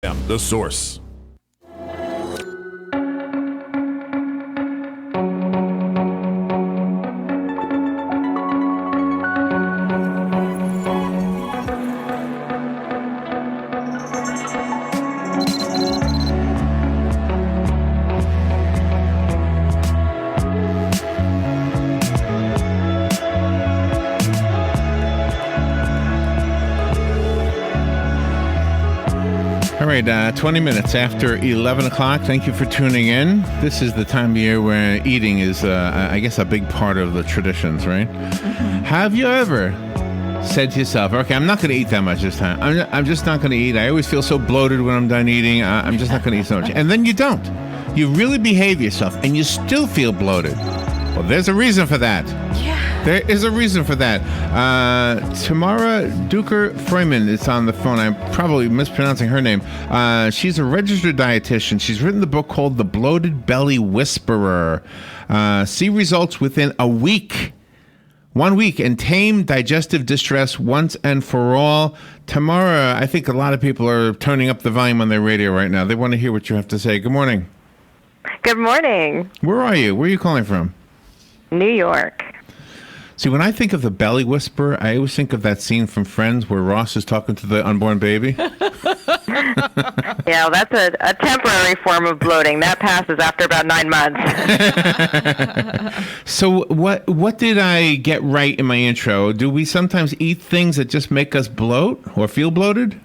The Source. All right, 20 minutes after 11 o'clock. Thank you for tuning in. This is the time of year where eating is, I guess, a big part of the traditions, right? Mm-hmm. Have you ever said to yourself, okay, I'm not going to eat that much this time. I'm just not going to eat. I always feel so bloated when I'm done eating. I'm just not going to eat so much. And then you don't. You really behave yourself, and you still feel bloated. Well, there's a reason for that. Yeah. There is a reason for that. Tamara Freuman is on the phone. I'm probably mispronouncing her name. She's a registered dietitian. She's written the book called The Bloated Belly Whisperer. See results within a week. 1 week, and tame digestive distress once and for all. Tamara, I think a lot of people are turning up the volume on their radio right now. They want to hear what you have to say. Good morning. Good morning. Where are you? Where are you calling from? New York. See, when I think of the belly whisperer, I always think of that scene from Friends where Ross is talking to the unborn baby. Yeah, that's a temporary form of bloating. That passes after about 9 months. So what did I get right in my intro? Do we sometimes eat things that just make us bloat or feel bloated?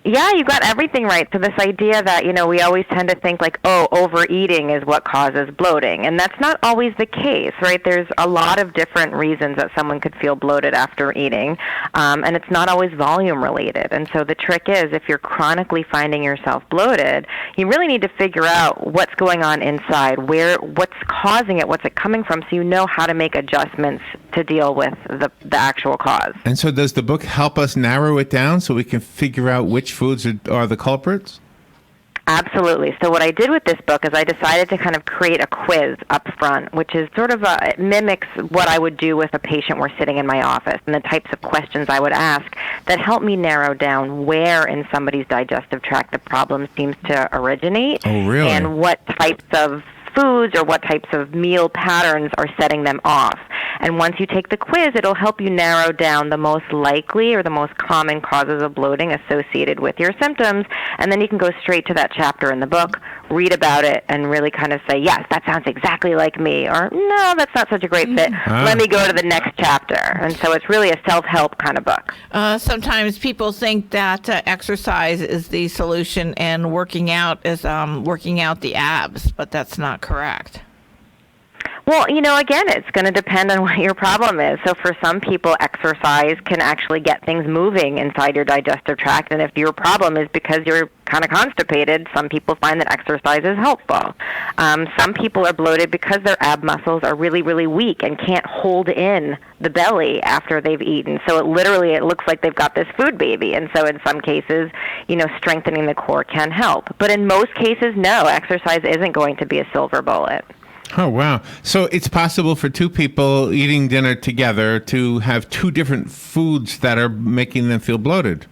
Yeah, you got everything right. So this idea that, we always tend to think like, overeating is what causes bloating. And that's not always the case, right? There's a lot of different reasons that someone could feel bloated after eating. And it's not always volume related. And so the trick is, if you're chronically finding yourself bloated, you really need to figure out what's going on inside, what's causing it, what's it coming from, so you know how to make adjustments to deal with the actual cause. And so does the book help us narrow it down so we can figure out which foods are the culprits? Absolutely. So what I did with this book is I decided to kind of create a quiz up front, which is sort of it mimics what I would do with a patient were sitting in my office, and the types of questions I would ask that help me narrow down where in somebody's digestive tract the problem seems to originate. Oh, really? And what types of foods or what types of meal patterns are setting them off. And once you take the quiz, it'll help you narrow down the most likely or the most common causes of bloating associated with your symptoms. And then you can go straight to that chapter in the book, read about it, and really kind of say, yes, that sounds exactly like me, or no, that's not such a great fit. Let me go to the next chapter. And so it's really a self-help kind of book. Sometimes people think that exercise is the solution and working out is working out the abs, but that's not correct. Well, again, it's going to depend on what your problem is. So for some people, exercise can actually get things moving inside your digestive tract. And if your problem is because you're kind of constipated, some people find that exercise is helpful. Some people are bloated because their ab muscles are really, really weak and can't hold in the belly after they've eaten. So it looks like they've got this food baby. And so in some cases, strengthening the core can help. But in most cases, no, exercise isn't going to be a silver bullet. Oh, wow. So it's possible for two people eating dinner together to have two different foods that are making them feel bloated.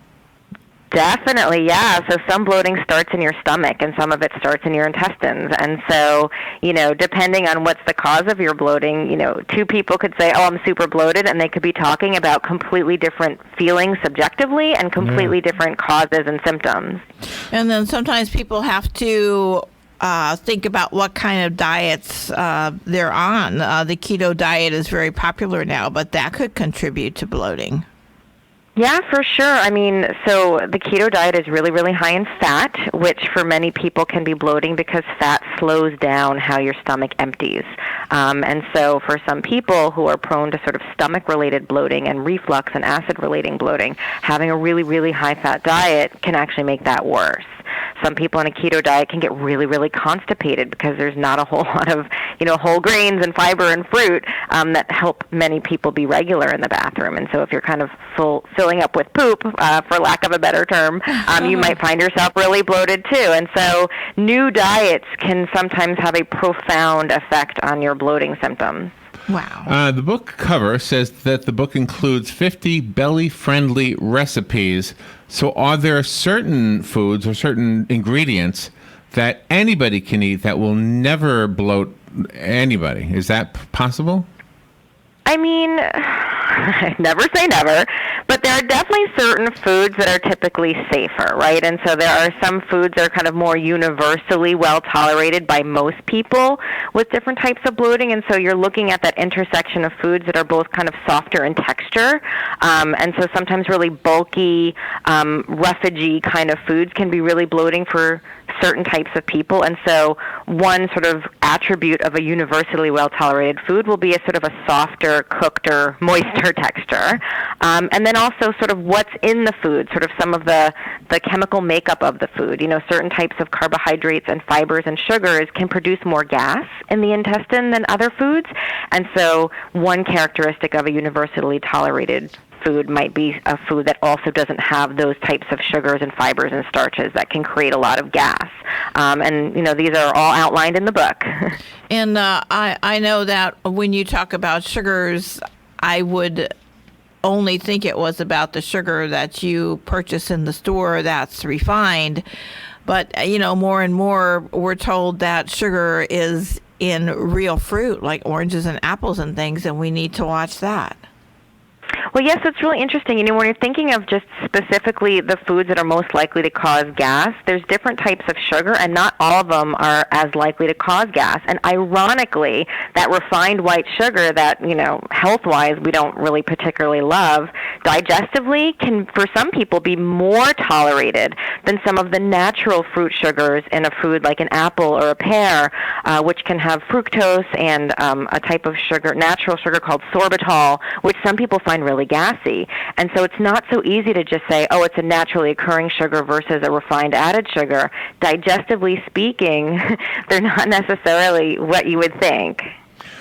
Definitely, yeah. So some bloating starts in your stomach and some of it starts in your intestines. And so, depending on what's the cause of your bloating, two people could say, I'm super bloated, and they could be talking about completely different feelings subjectively and completely different causes and symptoms. And then sometimes people have to think about what kind of diets they're on. The keto diet is very popular now, but that could contribute to bloating. Yeah, for sure. So the keto diet is really, really high in fat, which for many people can be bloating because fat slows down how your stomach empties. And so for some people who are prone to sort of stomach-related bloating and reflux and acid-related bloating, having a really, really high-fat diet can actually make that worse. Some people on a keto diet can get really, really constipated because there's not a whole lot of, whole grains and fiber and fruit that help many people be regular in the bathroom. And so if you're kind of filling up with poop, for lack of a better term, you might find yourself really bloated too. And so new diets can sometimes have a profound effect on your bloating symptoms. Wow. The book cover says that the book includes 50 belly-friendly recipes. So are there certain foods or certain ingredients that anybody can eat that will never bloat anybody? Is that possible? I mean, never say never, but there are definitely certain foods that are typically safer, right? And so there are some foods that are kind of more universally well tolerated by most people with different types of bloating. And so you're looking at that intersection of foods that are both kind of softer in texture. And so sometimes really bulky, roughagey kind of foods can be really bloating for certain types of people. And so one sort of attribute of a universally well-tolerated food will be a sort of a softer, cooked, or moister texture. And then also sort of what's in the food, sort of some of the chemical makeup of the food. You know, certain types of carbohydrates and fibers and sugars can produce more gas in the intestine than other foods. And so one characteristic of a universally tolerated food might be a food that also doesn't have those types of sugars and fibers and starches that can create a lot of gas. And, you know, these are all outlined in the book. And I know that when you talk about sugars, I would only think it was about the sugar that you purchase in the store that's refined. But, you know, more and more we're told that sugar is in real fruit, like oranges and apples and things, and we need to watch that. Well, yes, it's really interesting. You know, when you're thinking of just specifically the foods that are most likely to cause gas, there's different types of sugar, and not all of them are as likely to cause gas. And ironically, that refined white sugar that, you know, health-wise we don't really particularly love, digestively can, for some people, be more tolerated than some of the natural fruit sugars in a food like an apple or a pear, which can have fructose and a type of sugar, natural sugar called sorbitol, which some people find really gassy. And so it's not so easy to just say, oh, it's a naturally occurring sugar versus a refined added sugar. Digestively speaking, they're not necessarily what you would think.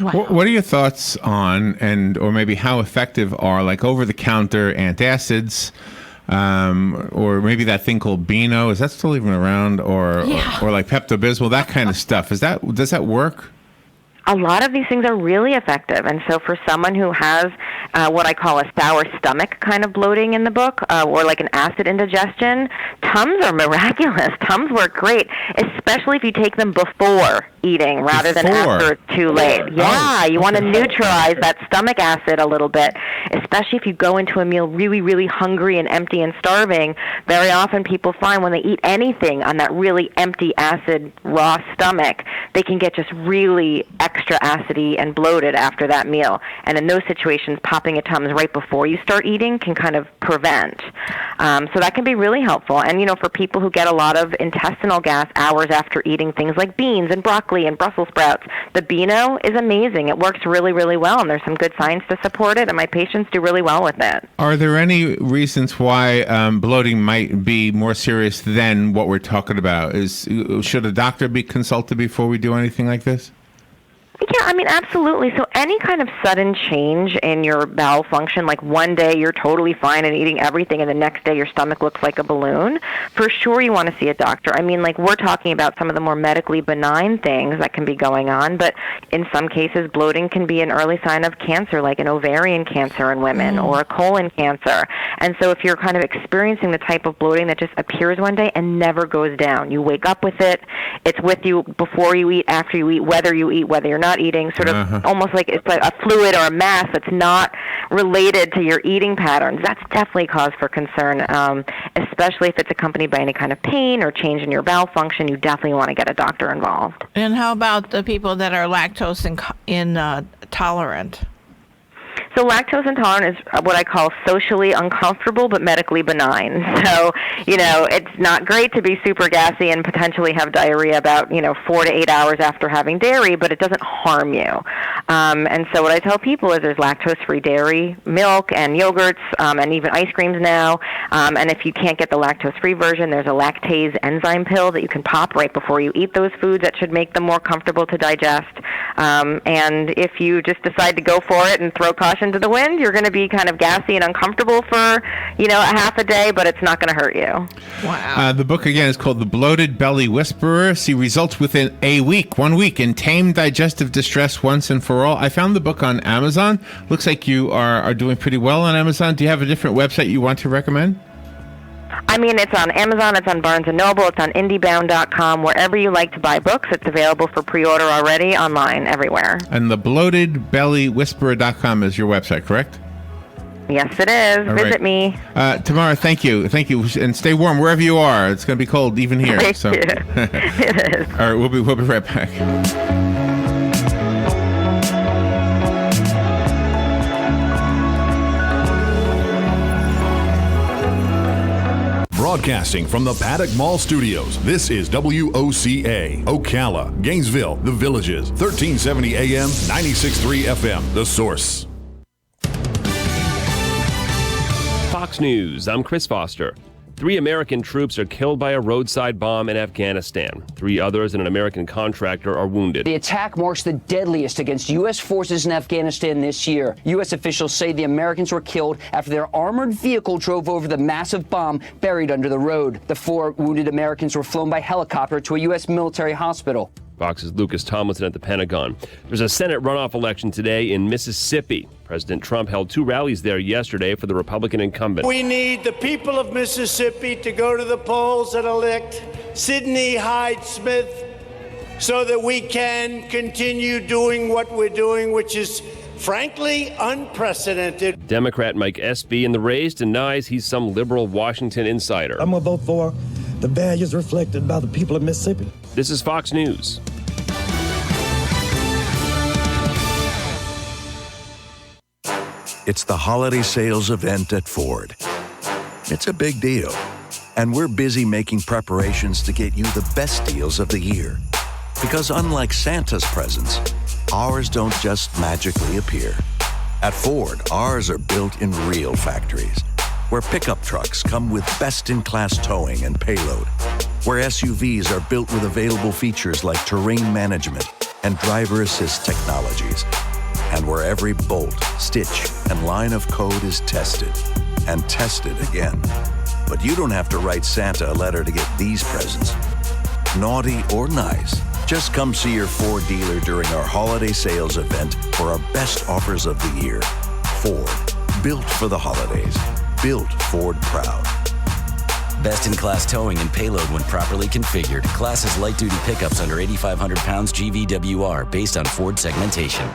Wow. What are your thoughts on, or maybe how effective are, like, over-the-counter antacids, or maybe that thing called Beano? Is that still even around? Or like Pepto-Bismol, that kind of stuff. Does that work? A lot of these things are really effective. And so for someone who has what I call a sour stomach kind of bloating in the book, or like an acid indigestion, Tums are miraculous. Tums work great, especially if you take them before eating rather than after it's too late. You want to neutralize that stomach acid a little bit, especially if you go into a meal really, really hungry and empty and starving. Very often people find when they eat anything on that really empty, acid, raw stomach, they can get just really extra acidy and bloated after that meal. And in those situations, popping a Tums right before you start eating can kind of prevent. So that can be really helpful. And, you know, for people who get a lot of intestinal gas hours after eating things like beans and broccoli and Brussels sprouts, the Beano is amazing. It works really, really well, and there's some good science to support it, and my patients do really well with it. Are there any reasons why bloating might be more serious than what we're talking about? Should a doctor be consulted before we do anything like this? Yeah, I mean, absolutely. So any kind of sudden change in your bowel function, like one day you're totally fine and eating everything, and the next day your stomach looks like a balloon, for sure you want to see a doctor. I mean, like, we're talking about some of the more medically benign things that can be going on, but in some cases bloating can be an early sign of cancer, like an ovarian cancer in women or a colon cancer. And so if you're kind of experiencing the type of bloating that just appears one day and never goes down, you wake up with it, it's with you before you eat, after you eat, whether you're not eating, sort of almost like it's like a fluid or a mass that's not related to your eating patterns, that's definitely cause for concern, especially if it's accompanied by any kind of pain or change in your bowel function. You definitely want to get a doctor involved. And how about the people that are lactose intolerant? So lactose intolerant is what I call socially uncomfortable but medically benign. So, you know, it's not great to be super gassy and potentially have diarrhea about, 4 to 8 hours after having dairy, but it doesn't harm you. And so what I tell people is there's lactose-free dairy, milk, and yogurts, and even ice creams now. And if you can't get the lactose-free version, there's a lactase enzyme pill that you can pop right before you eat those foods that should make them more comfortable to digest. And if you just decide to go for it and throw caution to the wind, you're going to be kind of gassy and uncomfortable for, a half a day, but it's not going to hurt you. Wow. The book, again, is called The Bloated Belly Whisperer. See results within 1 week, and tame digestive distress once and for all. I found the book on Amazon. Looks like you are doing pretty well on Amazon. Do you have a different website you want to recommend? I mean, it's on Amazon, it's on Barnes & Noble, it's on IndieBound.com. Wherever you like to buy books, it's available for pre-order already, online, everywhere. And the bloatedbellywhisperer.com is your website, correct? Yes, it is. Visit me. Tamara, thank you, and stay warm wherever you are. It's going to be cold even here. Thank you. It is. All right, we'll be right back. Broadcasting from the Paddock Mall Studios, this is WOCA, Ocala, Gainesville, The Villages, 1370 AM, 96.3 FM, The Source. Fox News, I'm Chris Foster. 3 American troops are killed by a roadside bomb in Afghanistan. 3 others and an American contractor are wounded. The attack marks the deadliest against U.S. forces in Afghanistan this year. U.S. officials say the Americans were killed after their armored vehicle drove over the massive bomb buried under the road. The 4 wounded Americans were flown by helicopter to a U.S. military hospital. Fox's Lucas Tomlinson at the Pentagon. There's a Senate runoff election today in Mississippi. President Trump held 2 rallies there yesterday for the Republican incumbent. We need the people of Mississippi to go to the polls and elect Sidney Hyde Smith so that we can continue doing what we're doing, which is frankly unprecedented. Democrat Mike Espy in the race denies he's some liberal Washington insider. I'm going to vote for the values reflected by the people of Mississippi. This is Fox News. It's the holiday sales event at Ford. It's a big deal, and we're busy making preparations to get you the best deals of the year. Because unlike Santa's presents, ours don't just magically appear. At Ford, ours are built in real factories, where pickup trucks come with best-in-class towing and payload, where SUVs are built with available features like terrain management and driver assist technologies, and where every bolt, stitch, and line of code is tested and tested again. But you don't have to write Santa a letter to get these presents. Naughty or nice, just come see your Ford dealer during our holiday sales event for our best offers of the year. Ford, built for the holidays. Built Ford proud. Best-in-class towing and payload when properly configured. Classes light-duty pickups under 8,500 pounds GVWR based on Ford segmentation.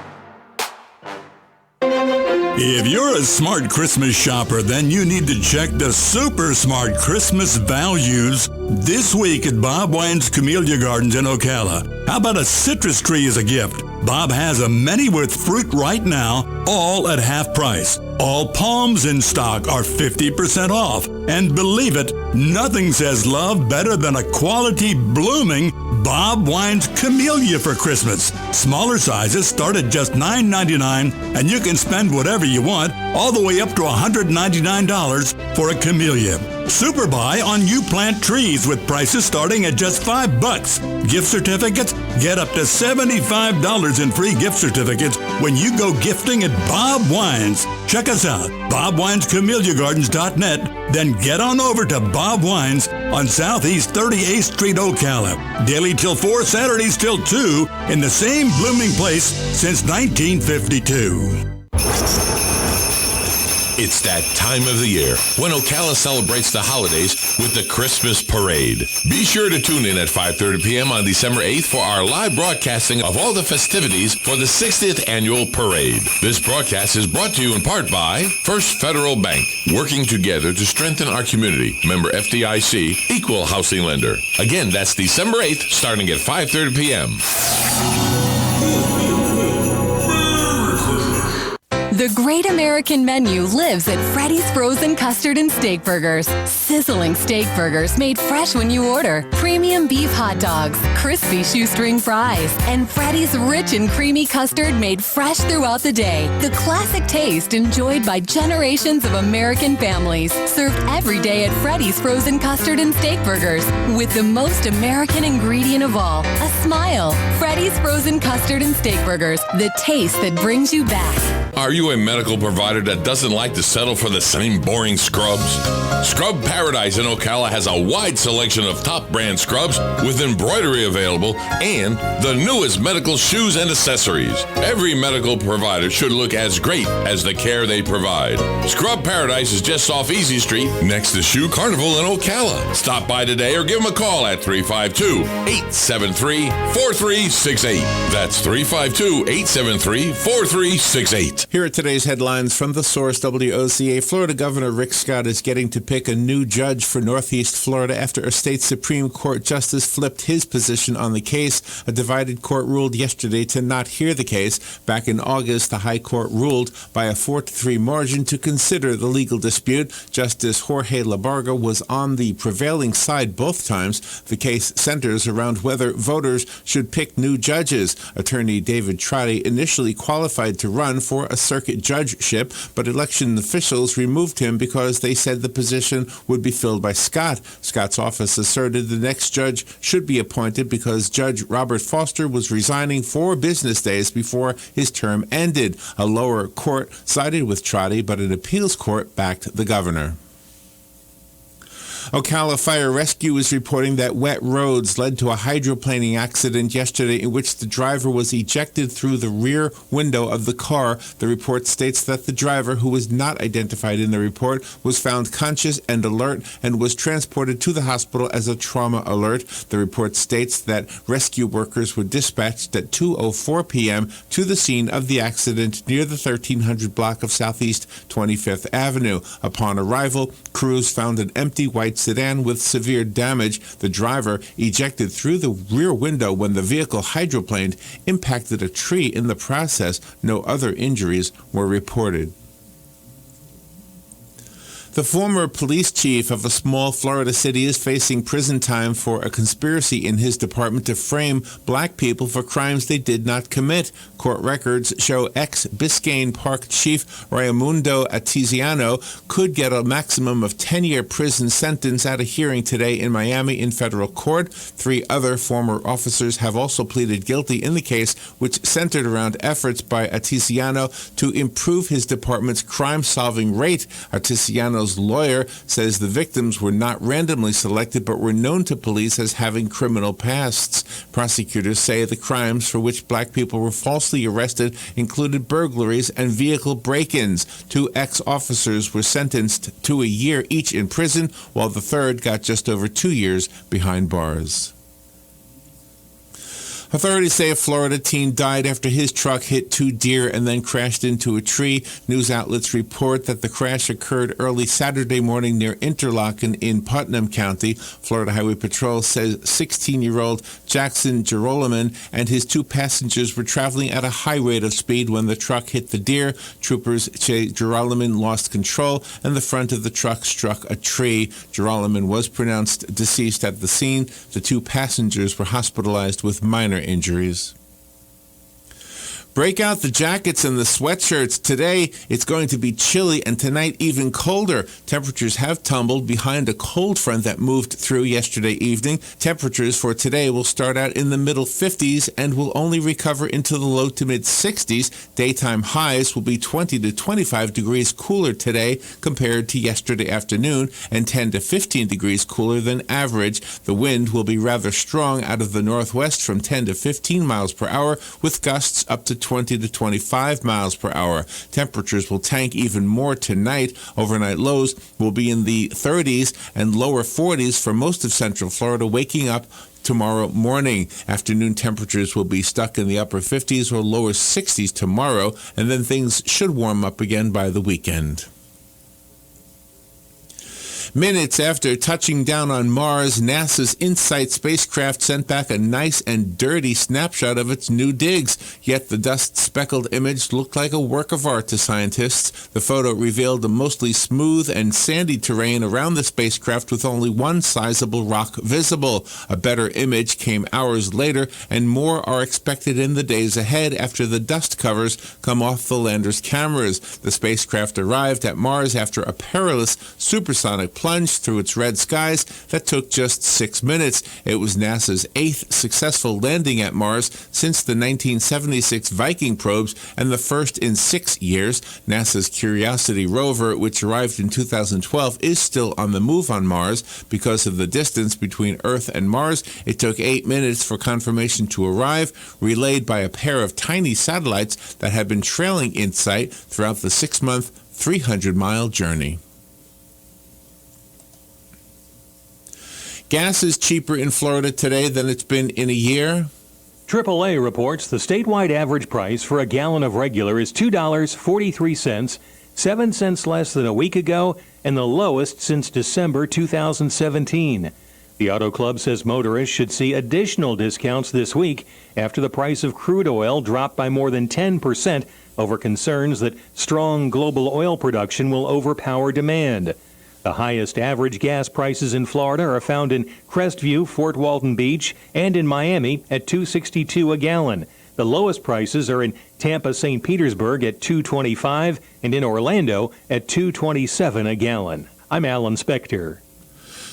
If you're a smart Christmas shopper, then you need to check the super smart Christmas values this week at Bob Wine's Camellia Gardens in Ocala. How about a citrus tree as a gift? Bob has a many with fruit right now, all at half price. All palms in stock are 50% off. And believe it, nothing says love better than a quality blooming Bob Wine's Camellia for Christmas. Smaller sizes start at just $9.99, and you can spend whatever you want, all the way up to $199 for a camellia. Super buy on you plant trees with prices starting at just $5. Gift certificates get up to $75 in free gift certificates when you go gifting at Bob Wines. Check us out, BobWinesCameliaGardens.net. Then get on over to Bob Wines on Southeast 38th Street, Ocala. Daily till 4, Saturdays till 2 in the same blooming place since 1952. It's that time of the year when Ocala celebrates the holidays with the Christmas Parade. Be sure to tune in at 5:30 p.m. on December 8th for our live broadcasting of all the festivities for the 60th Annual Parade. This broadcast is brought to you in part by First Federal Bank, working together to strengthen our community. Member FDIC, equal housing lender. Again, that's December 8th, starting at 5:30 p.m. The Great American Menu lives at Freddy's Frozen Custard and Steak Burgers. Sizzling steak burgers made fresh when you order. Premium beef hot dogs, crispy shoestring fries, and Freddy's rich and creamy custard made fresh throughout the day. The classic taste enjoyed by generations of American families. Served every day at Freddy's Frozen Custard and Steak Burgers. With the most American ingredient of all, a smile. Freddy's Frozen Custard and Steak Burgers. The taste that brings you back. Are you a medical provider that doesn't like to settle for the same boring scrubs? Scrub Paradise in Ocala has a wide selection of top brand scrubs with embroidery available and the newest medical shoes and accessories. Every medical provider should look as great as the care they provide. Scrub Paradise is just off Easy Street next to Shoe Carnival in Ocala. Stop by today or give them a call at 352-873-4368. That's 352-873-4368. Here are today's headlines from the source WOCA. Florida Governor Rick Scott is getting to pick a new judge for Northeast Florida after a state Supreme Court justice flipped his position on the case. A divided court ruled yesterday to not hear the case. Back in August, the High Court ruled by a 4-3 margin to consider the legal dispute. Justice Jorge Labarga was on the prevailing side both times. The case centers around whether voters should pick new judges. Attorney David Trotty initially qualified to run for a circuit judgeship, but election officials removed him because they said the position would be filled by Scott. Scott's office asserted the next judge should be appointed because Judge Robert Foster was resigning 4 business days before his term ended. A lower court sided with Trotty, but an appeals court backed the governor. Ocala Fire Rescue is reporting that wet roads led to a hydroplaning accident yesterday in which the driver was ejected through the rear window of the car. The report states that the driver, who was not identified in the report, was found conscious and alert and was transported to the hospital as a trauma alert. The report states that rescue workers were dispatched at 2:04 p.m. to the scene of the accident near the 1300 block of Southeast 25th Avenue. Upon arrival, crews found an empty white sedan with severe damage. The driver ejected through the rear window when the vehicle hydroplaned, impacted a tree in the process. No other injuries were reported. The former police chief of a small Florida city is facing prison time for a conspiracy in his department to frame black people for crimes they did not commit. Court records show ex-Biscayne Park Chief Raimundo Atiziano could get a maximum of 10-year prison sentence at a hearing today in Miami in federal court. 3 other former officers have also pleaded guilty in the case, which centered around efforts by Atiziano to improve his department's crime-solving rate. Atiziano's lawyer says the victims were not randomly selected but were known to police as having criminal pasts. Prosecutors say the crimes for which black people were falsely arrested included burglaries and vehicle break-ins. 2 ex-officers were sentenced to a year each in prison, while the third got just over 2 years behind bars. Authorities say a Florida teen died after his truck hit 2 deer and then crashed into a tree. News outlets report that the crash occurred early Saturday morning near Interlochen in Putnam County. Florida Highway Patrol says 16-year-old Jackson Gerolaman and his 2 passengers were traveling at a high rate of speed when the truck hit the deer. Troopers say Gerolaman lost control and the front of the truck struck a tree. Gerolaman was pronounced deceased at the scene. The 2 passengers were hospitalized with minor injuries. Break out the jackets and the sweatshirts. Today, it's going to be chilly, and tonight even colder. Temperatures have tumbled behind a cold front that moved through yesterday evening. Temperatures for today will start out in the middle 50s and will only recover into the low to mid 60s. Daytime highs will be 20 to 25 degrees cooler today compared to yesterday afternoon, and 10 to 15 degrees cooler than average. The wind will be rather strong out of the northwest from 10 to 15 miles per hour, with gusts up to 20 to 25 miles per hour. Temperatures will tank even more tonight. Overnight lows will be in the 30s and lower 40s for most of central Florida, waking up tomorrow morning. Afternoon temperatures will be stuck in the upper 50s or lower 60s tomorrow, and then things should warm up again by the weekend. Minutes after touching down on Mars, NASA's InSight spacecraft sent back a nice and dirty snapshot of its new digs. Yet the dust-speckled image looked like a work of art to scientists. The photo revealed a mostly smooth and sandy terrain around the spacecraft with only one sizable rock visible. A better image came hours later, and more are expected in the days ahead after the dust covers come off the lander's cameras. The spacecraft arrived at Mars after a perilous supersonic plunged through its red skies that took just 6 minutes. It was NASA's 8th successful landing at Mars since the 1976 Viking probes and the first in 6 years. NASA's Curiosity rover, which arrived in 2012, is still on the move on Mars. Because of the distance between Earth and Mars, it took 8 minutes for confirmation to arrive, relayed by a pair of tiny satellites that had been trailing InSight throughout the 6-month, 300-mile journey. Gas is cheaper in Florida today than it's been in a year. AAA reports the statewide average price for a gallon of regular is $2.43, 7 cents less than a week ago, and the lowest since December 2017. The Auto Club says motorists should see additional discounts this week after the price of crude oil dropped by more than 10% over concerns that strong global oil production will overpower demand. The highest average gas prices in Florida are found in Crestview, Fort Walton Beach, and in Miami at $2.62 a gallon. The lowest prices are in Tampa, St. Petersburg at $2.25 and in Orlando at $2.27 a gallon. I'm Alan Spector.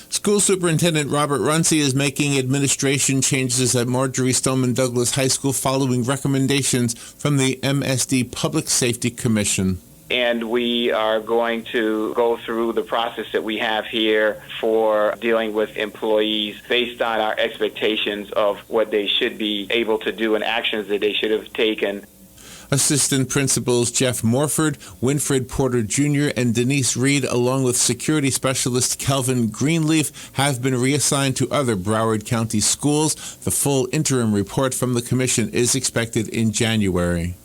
School Superintendent Robert Runcie is making administration changes at Marjorie Stoneman Douglas High School following recommendations from the MSD Public Safety Commission. And we are going to go through the process that we have here for dealing with employees based on our expectations of what they should be able to do and actions that they should have taken. Assistant Principals Jeff Morford, Winfred Porter Jr., and Denise Reed, along with Security Specialist Kelvin Greenleaf, have been reassigned to other Broward County schools. The full interim report from the Commission is expected in January.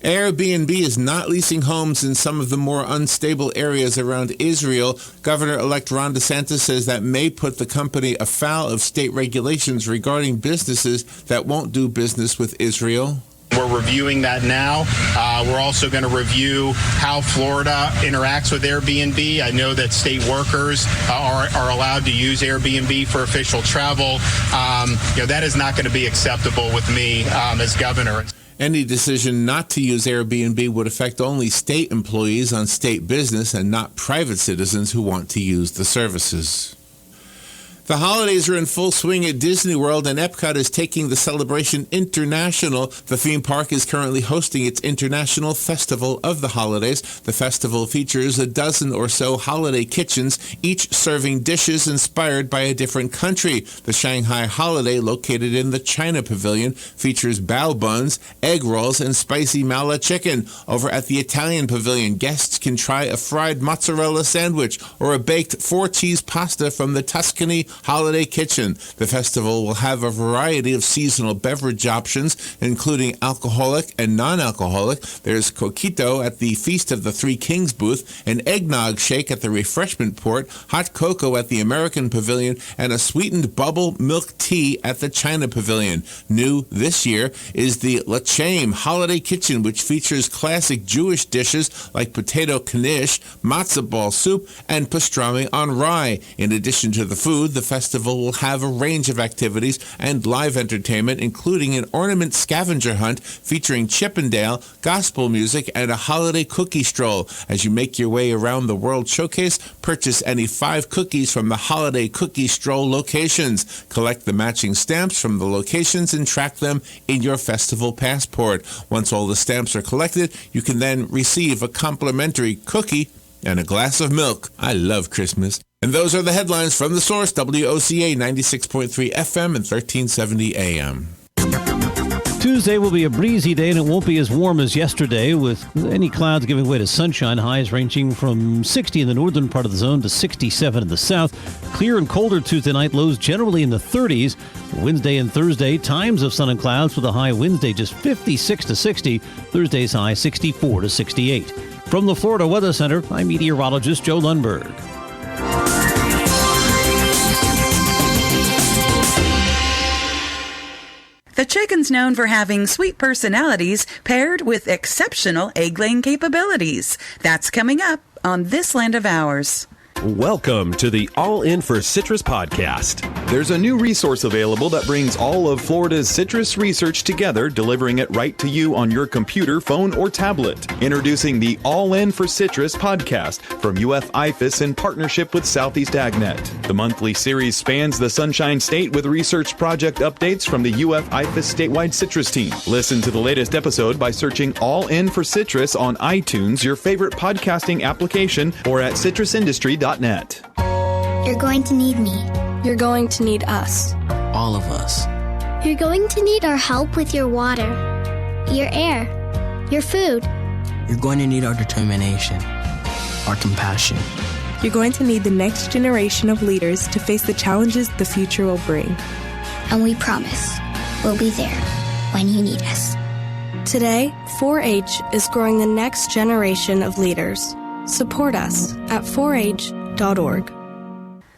Airbnb is not leasing homes in some of the more unstable areas around Israel. Governor-elect Ron DeSantis says that may put the company afoul of state regulations regarding businesses that won't do business with Israel. We're reviewing that now. We're also going to review how Florida interacts with Airbnb. I know that state workers are allowed to use Airbnb for official travel. That is not going to be acceptable with me as governor. Any decision not to use Airbnb would affect only state employees on state business and not private citizens who want to use the services. The holidays are in full swing at Disney World, and Epcot is taking the celebration international. The theme park is currently hosting its International Festival of the Holidays. The festival features a dozen or so holiday kitchens, each serving dishes inspired by a different country. The Shanghai Holiday, located in the China Pavilion, features bao buns, egg rolls, and spicy mala chicken. Over at the Italian Pavilion, guests can try a fried mozzarella sandwich or a baked 4-cheese pasta from the Tuscany Holiday Kitchen. The festival will have a variety of seasonal beverage options, including alcoholic and non-alcoholic. There's coquito at the Feast of the Three Kings booth, an eggnog shake at the refreshment port, hot cocoa at the American Pavilion, and a sweetened bubble milk tea at the China Pavilion. New this year is the L'Chaim Holiday Kitchen, which features classic Jewish dishes like potato knish, matzo ball soup, and pastrami on rye. In addition to the food, the festival will have a range of activities and live entertainment, including an ornament scavenger hunt featuring Chippendale, gospel music, and a holiday cookie stroll. As you make your way around the World Showcase, purchase any 5 cookies from the holiday cookie stroll locations. Collect the matching stamps from the locations and track them in your festival passport. Once all the stamps are collected, you can then receive a complimentary cookie and a glass of milk. I love Christmas. And those are the headlines from The Source, WOCA 96.3 FM and 1370 AM. Tuesday will be a breezy day, and it won't be as warm as yesterday, with any clouds giving way to sunshine. Highs ranging from 60 in the northern part of the zone to 67 in the south. Clear and colder Tuesday night, lows generally in the 30s. Wednesday and Thursday, times of sun and clouds, with a high Wednesday just 56 to 60. Thursday's high 64 to 68. From the Florida Weather Center, I'm meteorologist Joe Lundberg. The chicken's known for having sweet personalities paired with exceptional egg-laying capabilities. That's coming up on This Land of Ours. Welcome to the All In for Citrus podcast. There's a new resource available that brings all of Florida's citrus research together, delivering it right to you on your computer, phone, or tablet. Introducing the All In for Citrus podcast from UF IFAS in partnership with Southeast AgNet. The monthly series spans the Sunshine State with research project updates from the UF IFAS statewide citrus team. Listen to the latest episode by searching All In for Citrus on iTunes, your favorite podcasting application, or at citrusindustry.net. You're going to need me. You're going to need us. All of us. You're going to need our help with your water, your air, your food. You're going to need our determination, our compassion. You're going to need the next generation of leaders to face the challenges the future will bring. And we promise we'll be there when you need us. Today, 4-H is growing the next generation of leaders. Support us at 4h.org.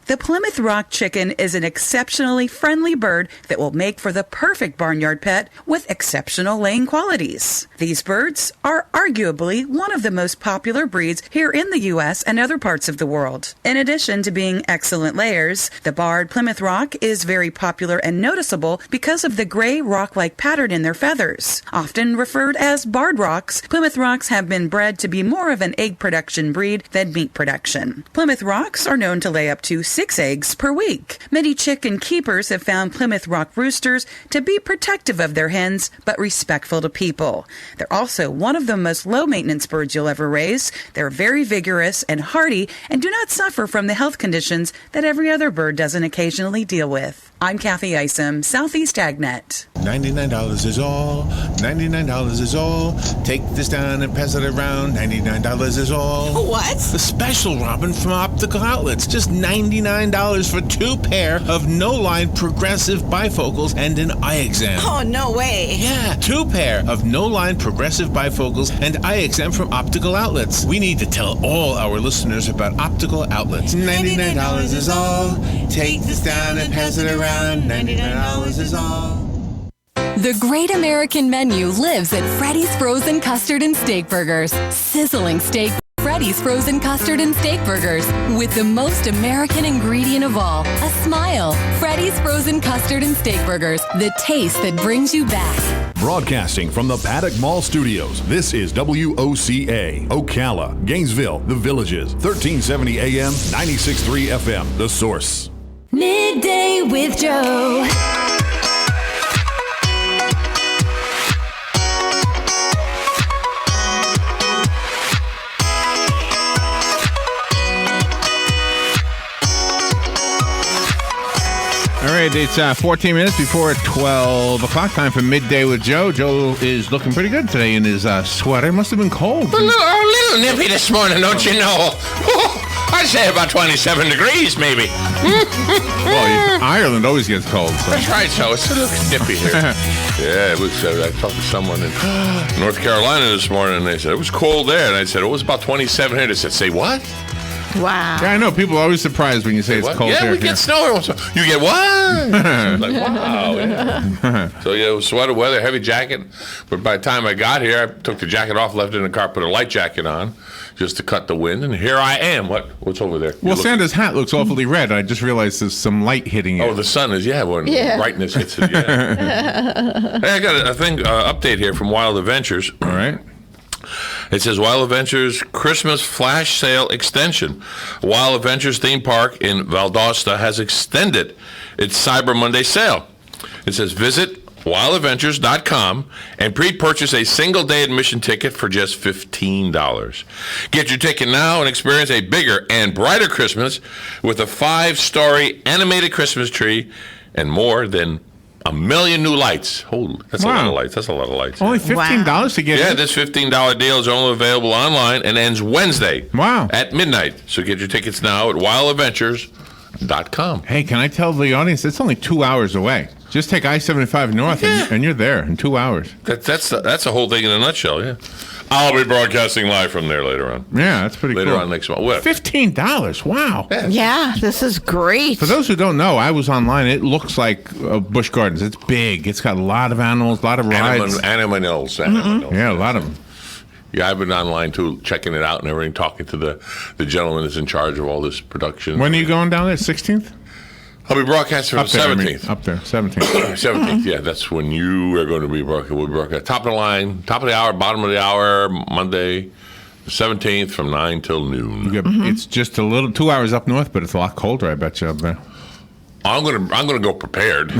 The Plymouth Rock chicken is an exceptionally friendly bird that will make for the perfect barnyard pet with exceptional laying qualities. These birds are arguably one of the most popular breeds here in the U.S. and other parts of the world. In addition to being excellent layers, the barred Plymouth Rock is very popular and noticeable because of the gray rock-like pattern in their feathers. Often referred as barred rocks, Plymouth Rocks have been bred to be more of an egg production breed than meat production. Plymouth Rocks are known to lay up to 6 eggs per week. Many chicken keepers have found Plymouth Rock roosters to be protective of their hens, but respectful to people. They're also one of the most low-maintenance birds you'll ever raise. They're very vigorous and hardy and do not suffer from the health conditions that every other bird doesn't occasionally deal with. I'm Kathy Isom, Southeast AgNet. $99 is all. $99 is all. Take this down and pass it around. $99 is all. What? The special, Robin, from Optical Outlets. Just $99 for 2 pair of no-line progressive bifocals and an eye exam. Oh, no way. Yeah, 2 pair of no-line progressive bifocals and eye exam from Optical Outlets. We need to tell all our listeners about Optical Outlets. $99 is all. Take this down and pass it around. $99 is all. The great American menu lives at Freddy's Frozen Custard and Steak Burgers. Sizzling steak. Freddy's Frozen Custard and Steak Burgers. With the most American ingredient of all, a smile. Freddy's Frozen Custard and Steak Burgers. The taste that brings you back. Broadcasting from the Paddock Mall Studios, this is WOCA, Ocala, Gainesville, The Villages, 1370 AM, 96.3 FM, The Source. Midday with Joe. All right, it's 14 minutes before 12 o'clock. Time for Midday with Joe. Joe is looking pretty good today in his sweater. Must have been cold. A little nippy this morning, don't you know? I'd say about 27 degrees, maybe. Well, Ireland always gets cold. So. That's right, so it's a little nippy here. Yeah, it was. I talked to someone in North Carolina this morning, and they said it was cold there. And I said, it was about 27 here. They said, say what? Wow. Yeah, I know. People are always surprised when you say it's cold yeah, there. we get snow. You get what? I was like, wow. Yeah. So, yeah, it was sweater weather, heavy jacket. But by the time I got here, I took the jacket off, left it in the car, put a light jacket on just to cut the wind. And here I am. What's over there? Well, Santa's hat looks awfully red. I just realized there's some light hitting it. Oh, the sun is, when brightness hits it, yeah. Hey, I got a thing, update here from Wild Adventures. All right. It says Wild Adventures Christmas Flash Sale Extension. Wild Adventures Theme Park in Valdosta has extended its Cyber Monday sale. It says visit wildadventures.com and pre-purchase a single-day admission ticket for just $15. Get your ticket now and experience a bigger and brighter Christmas with a 5-story animated Christmas tree and more than 1 million new lights. Holy, that's a lot of lights. That's a lot of lights. Only $15 to get in? Yeah, this $15 deal is only available online and ends Wednesday. Wow. At midnight. So get your tickets now at wildadventures.com. Hey, can I tell the audience, it's only 2 hours away. Just take I-75 north and you're there in 2 hours. That's the whole thing in a nutshell, yeah. I'll be broadcasting live from there later on. Yeah, that's pretty cool. Later on next month. What? $15. Wow. Yeah, this is great. For those who don't know, I was online. It looks like Busch Gardens. It's big. It's got a lot of animals, a lot of rides. Animals. Yeah, a lot of them. Yeah, I've been online too, checking it out and everything, talking to the gentleman that's in charge of all this production. When are you going down there? 16th? I'll be broadcasting from the 17th. Up there, 17th. 17th, yeah, that's when you are going to be broadcasting. We'll be broadcasting top of the line, top of the hour, bottom of the hour, Monday, 17th from 9 till noon. It's just a little 2 hours up north, but it's a lot colder, I bet you, up there. I'm gonna go prepared.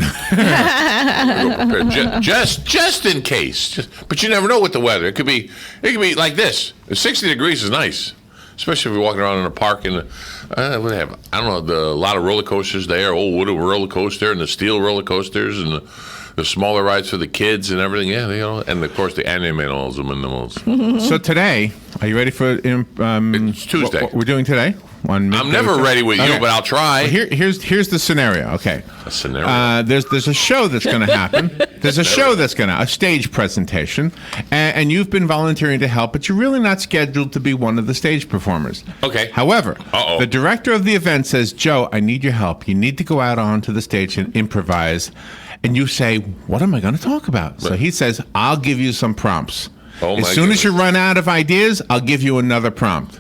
Just in case. But you never know with the weather. It could be like this. 60 degrees is nice, especially if you're walking around in a park and what do they have? I don't know. A lot of roller coasters there. Old wooden roller coaster and the steel roller coasters and the smaller rides for the kids and everything. Yeah, and of course the animals and animals. So today, are you ready for? It's Tuesday. What we're doing today. I'm never ready with you, but I'll try. Well, here's the scenario. Okay. A scenario. There's a show that's going to happen. There's a show that's a stage presentation, and you've been volunteering to help, but you're really not scheduled to be one of the stage performers. Okay. However, the director of the event says, Joe, I need your help. You need to go out onto the stage and improvise. And you say, what am I going to talk about? So he says, I'll give you some prompts. As soon as you run out of ideas, I'll give you another prompt.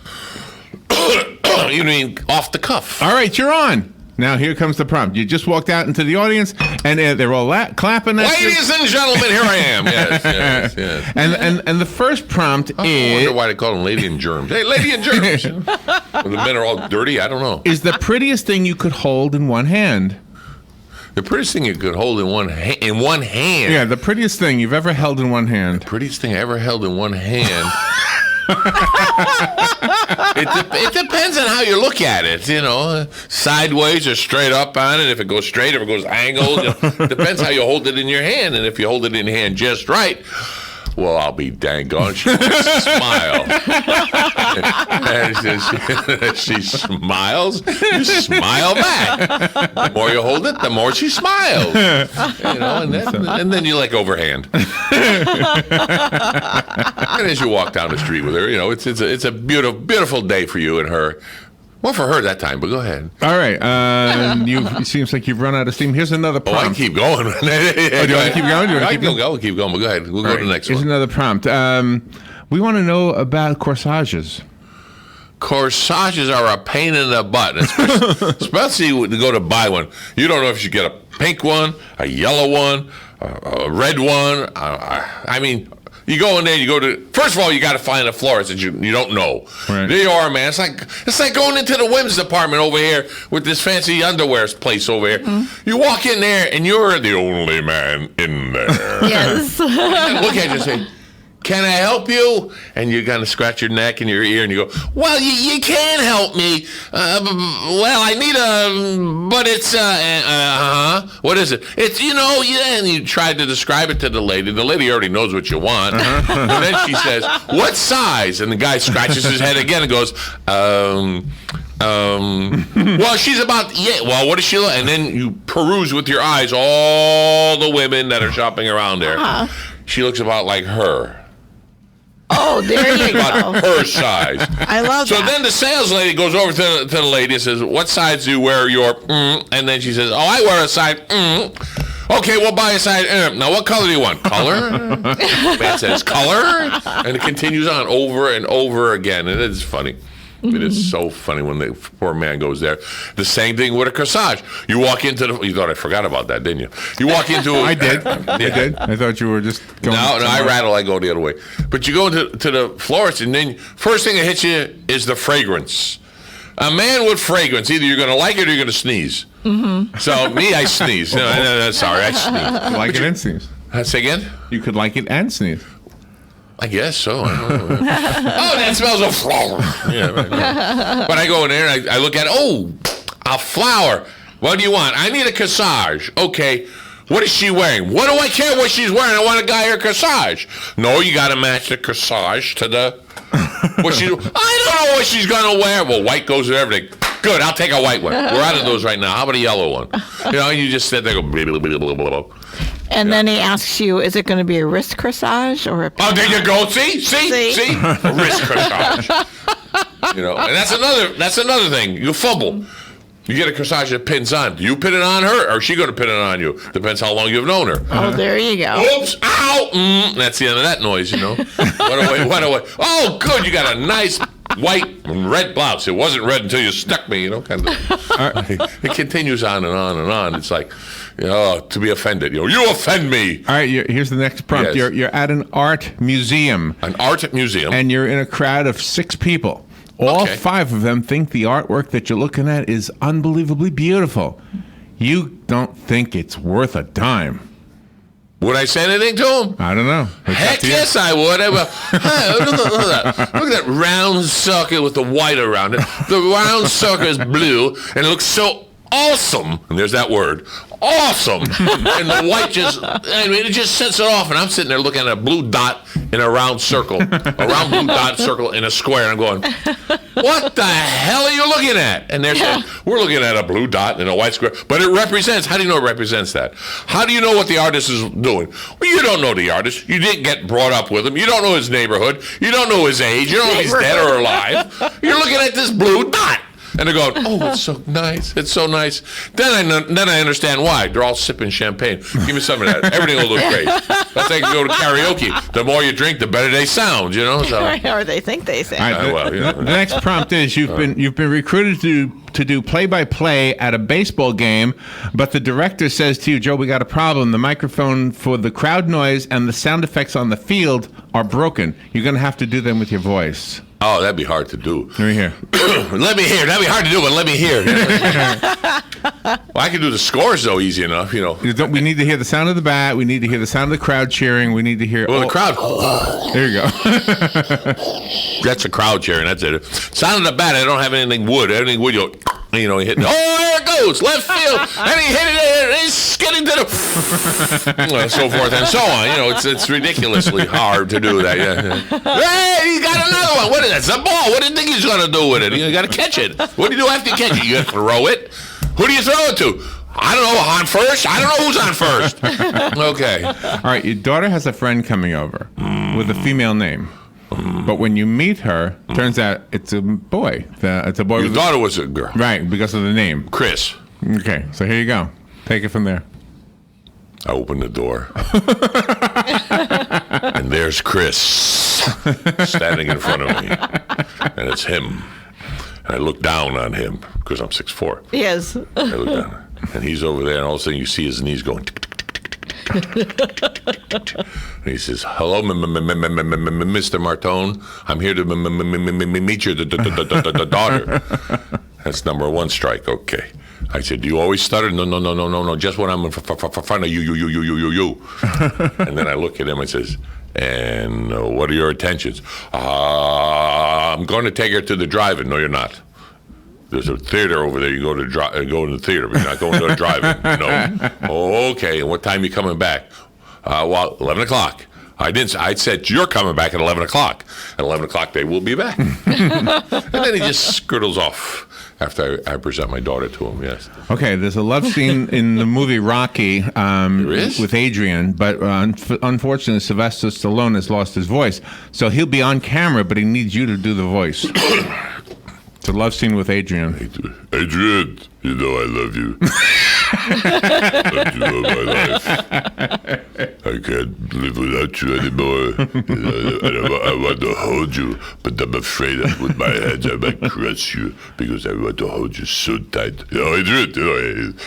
You mean off the cuff? All right, you're on. Now here comes the prompt. You just walked out into the audience, and they're all clapping. Ladies and gentlemen, here I am. Yes. And the first prompt is... I wonder why they call them lady and germs. Hey, lady and germs. The men are all dirty? I don't know. Is the prettiest thing you could hold in one hand. The prettiest thing you could hold in one hand? Yeah, the prettiest thing you've ever held in one hand. The prettiest thing I ever held in one hand... It depends on how you look at it, sideways or straight up on it. If it goes straight, if it goes angled, depends how you hold it in your hand. And if you hold it in your hand just right, well, I'll be dang gone. She smile. And she smiles, you smile back. The more you hold it, the more she smiles. And then you like overhand. And as you walk down the street with her, it's a beautiful day for you and her. Well, for her that time, but go ahead. All right. It seems like you've run out of steam. Here's another prompt. I keep going. Do you want to keep going? I can keep going, but go ahead. We'll go to the next one. Here's another prompt. We want to know about corsages. Corsages are a pain in the butt, especially when you go to buy one. You don't know if you get a pink one, a yellow one, a red one. You go in there, first of all, you got to find a florist that you don't know. Right. There you are, man. It's like going into the women's department over here with this fancy underwear place over here. Mm-hmm. You walk in there, and you're the only man in there. Yes. Look at you and say, can I help you? And you kind of scratch your neck and your ear, and you go, well, you can help me. Well, I need but it's, what is it? It's, and you tried to describe it to the lady. The lady already knows what you want. And then she says, what size? And the guy scratches his head again and goes, well, she's about, well, what does she look? And then you peruse with your eyes all the women that are shopping around there. Uh-huh. She looks about like her. Oh, there you go. Her size. I love that. So then the sales lady goes over to the lady and says, what size do you wear your And then she says, I wear a size Okay, we'll buy a size Now, what color do you want? Color? Man says, color? And it continues on over and over again. And it is funny. It is so funny when the poor man goes there. The same thing with a corsage. You walk into you thought I forgot about that, didn't you? You walk into I did. I did. I thought you were just going. No, I rattle. I go the other way. But you go to the florist, and then first thing that hits you is the fragrance. A man with fragrance, either you're going to like it or you're going to sneeze. Mm-hmm. So me, I sneeze. No, sorry, I sneeze. Like it and sneeze. Say again? You could like it and sneeze. I guess so. I don't know. Oh, that smells of flower. Yeah, right. But I go in there and I look at it. Oh, a flower. What do you want? I need a corsage. Okay. What is she wearing? What do I care what she's wearing? I want a guy her corsage. No, you got to match the corsage to the... what she. I don't know what she's going to wear. Well, white goes with everything. Good, I'll take a white one. We're out of those right now. How about a yellow one? You just sit there and go... Blah, blah, blah, blah, blah. And then he asks you, is it going to be a wrist corsage or a... Oh, there you go. See? A wrist corsage. And that's another thing. You fumble. You get a corsage that pins on. Do you pin it on her, or is she going to pin it on you? Depends how long you've known her. Oh, there you go. Oops! Ow! That's the end of that noise, What away. Oh, good. You got a nice white and red blouse. It wasn't red until you stuck me, kind of. It continues on and on and on. It's like, to be offended. You offend me. All right, here's the next prompt. Yes. You're at an art museum. An art museum. And you're in a crowd of 6 people. All 5 of them think the artwork that you're looking at is unbelievably beautiful. You don't think it's worth a dime. Would I say anything to him? I don't know. Heck yes, I would. Look at that round sucker with the white around it. The round sucker is blue, and it looks so awesome. And there's that word. Awesome. And the white it just sets it off. And I'm sitting there looking at a blue dot in a round circle. A round blue dot circle in a square. And I'm going, what the hell are you looking at? And they're saying, we're looking at a blue dot in a white square. But it represents, how do you know it represents that? How do you know what the artist is doing? Well, you don't know the artist. You didn't get brought up with him. You don't know his neighborhood. You don't know his age. You don't know if he's dead or alive. You're looking at this blue dot. And they're going, oh, it's so nice. It's so nice. Then I understand why. They're all sipping champagne. Give me some of that. Everything will look great. That's like you go to karaoke. The more you drink, the better they sound, So. Or they think they sound. All right, the next prompt is you've been recruited to do play-by-play at a baseball game, but the director says to you, Joe, we got a problem. The microphone for the crowd noise and the sound effects on the field are broken. You're going to have to do them with your voice. Oh, that'd be hard to do. Let me hear. Let me hear. That'd be hard to do, but let me hear. Well, I can do the scores, though, easy enough, We need to hear the sound of the bat. We need to hear the sound of the crowd cheering. We need to hear... Well, the crowd... There you go. That's the crowd cheering. That's it. Sound of the bat, I don't have anything wood. Anything wood, he hit... Oh, there it goes! Left field! And he hit it, and he's skidding to the... so forth and so on. It's ridiculously hard to do that. Hey, he got another one! What is that? It's a ball. What do you think he's going to do with it? You got to catch it. What do you do after you catch it? You got to throw it. Who do you throw it to? I don't know. On first? I don't know who's on first. Okay. All right. Your daughter has a friend coming over with a female name. But when you meet her, turns out it's a boy. It's a boy. Your daughter was a girl. Right, because of the name. Chris. Okay. So here you go. Take it from there. I open the door. And there's Chris standing in front of me. And it's him. And I look down on him because I'm 6'4". Yes. I look down. And he's over there, and all of a sudden you see his knees going. And he says, hello, Mr. Martone. I'm here to meet your daughter. That's number 1 strike. Okay. I said, do you always stutter? No. Just when I'm in front of you. And then I look at him and says, and what are your intentions? I'm going to take her to the drive-in. No, you're not. There's a theater over there. You go to the theater, but you're not going to a drive-in. No. Oh, okay. And what time are you coming back? 11 o'clock. I said, you're coming back at 11 o'clock. At 11 o'clock, they will be back. And then he just scriddles off after I present my daughter to him, yes. Okay, there's a love scene in the movie Rocky with Adrian, but unfortunately, Sylvester Stallone has lost his voice. So he'll be on camera, but he needs you to do the voice. It's a love scene with Adrian. Adrian, you know I love you. You know my life. I can't live without you anymore. I want to hold you, but I'm afraid that with my hands I might crush you because I want to hold you so tight. Adrian,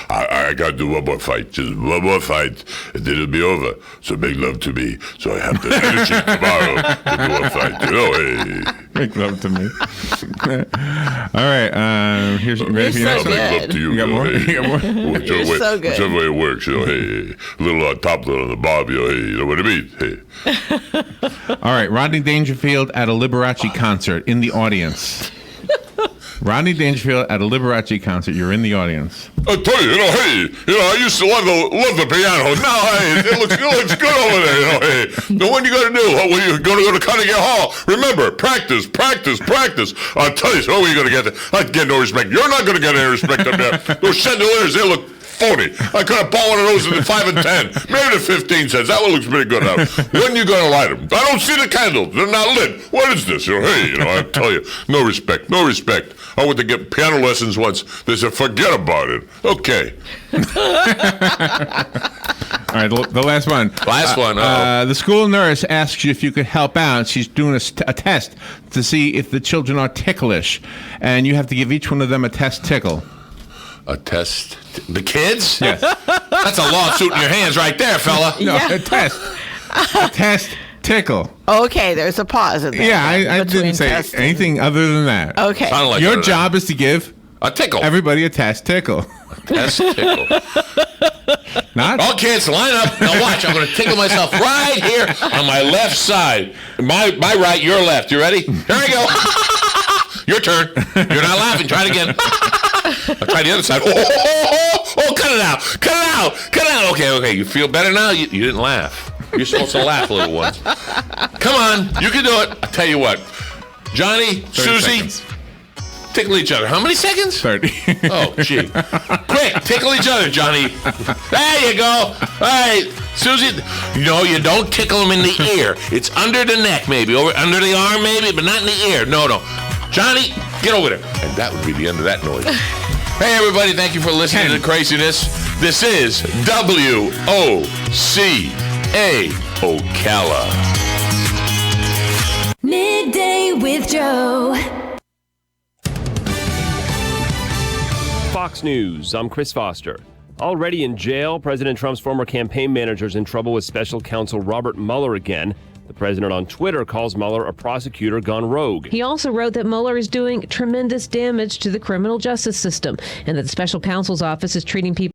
I got to do one more fight, just one more fight, and then it'll be over. So make love to me, so I have the energy tomorrow to do a fight. Hey. Make love to me. All right, here's ready for your next one. Make love to you. You got more? You got more? Whichever way it works, hey, a little on top, a little on the bottom, hey, you know what I mean? Hey. All right, Rodney Dangerfield at a Liberace concert in the audience. Rodney Dangerfield at a Liberace concert. You're in the audience. I tell you, I used to love the piano. Now, hey, it looks good over there. Hey, now what are you going to do? When you're going to go to Cunningham Hall? Remember, practice. I'll tell you, so where are you going to get that? I get no respect. You're not going to get any respect up there. Those chandeliers, they look phony. I could have bought one of those in the 5 and 10. Maybe the 15 cents. That one looks pretty good now. When are you going to light them? I don't see the candles. They're not lit. What is this? Hey, I tell you, no respect. I went to get piano lessons once. They said, forget about it. Okay. All right, the last one. Last one. The school nurse asks you if you could help out. She's doing a test to see if the children are ticklish, and you have to give each one of them a test tickle. A test? The kids? Yes. That's a lawsuit in your hands right there, fella. No, a test. A test tickle. Okay, there's a pause in there. Yeah, I didn't say anything other than that. Okay. Like your job is to give a tickle. Everybody a test tickle. Test tickle. Not? All kids, line up. Now watch. I'm going to tickle myself right here on my left side. My right, your left. You ready? Here I go. Your turn. You're not laughing. Try it again. I'll try the other side. Oh, cut it out. Cut it out. Cut it out. Okay. You feel better now? You didn't laugh. You're supposed to laugh, little ones. Come on. You can do it. I'll tell you what. Johnny, Susie, tickle each other. How many seconds? 30. Oh, gee. Quick, tickle each other, Johnny. There you go. All right, Susie. No, you don't tickle them in the ear. It's under the neck, maybe. Under the arm, maybe, but not in the ear. No. Johnny, get over there. And that would be the end of that noise. Hey, everybody. Thank you for listening to the craziness. This is WOCA Ocala. Midday with Joe. Fox News, I'm Chris Foster. Already in jail, President Trump's former campaign manager is in trouble with special counsel Robert Mueller again. The president on Twitter calls Mueller a prosecutor gone rogue. He also wrote that Mueller is doing tremendous damage to the criminal justice system and that the special counsel's office is treating people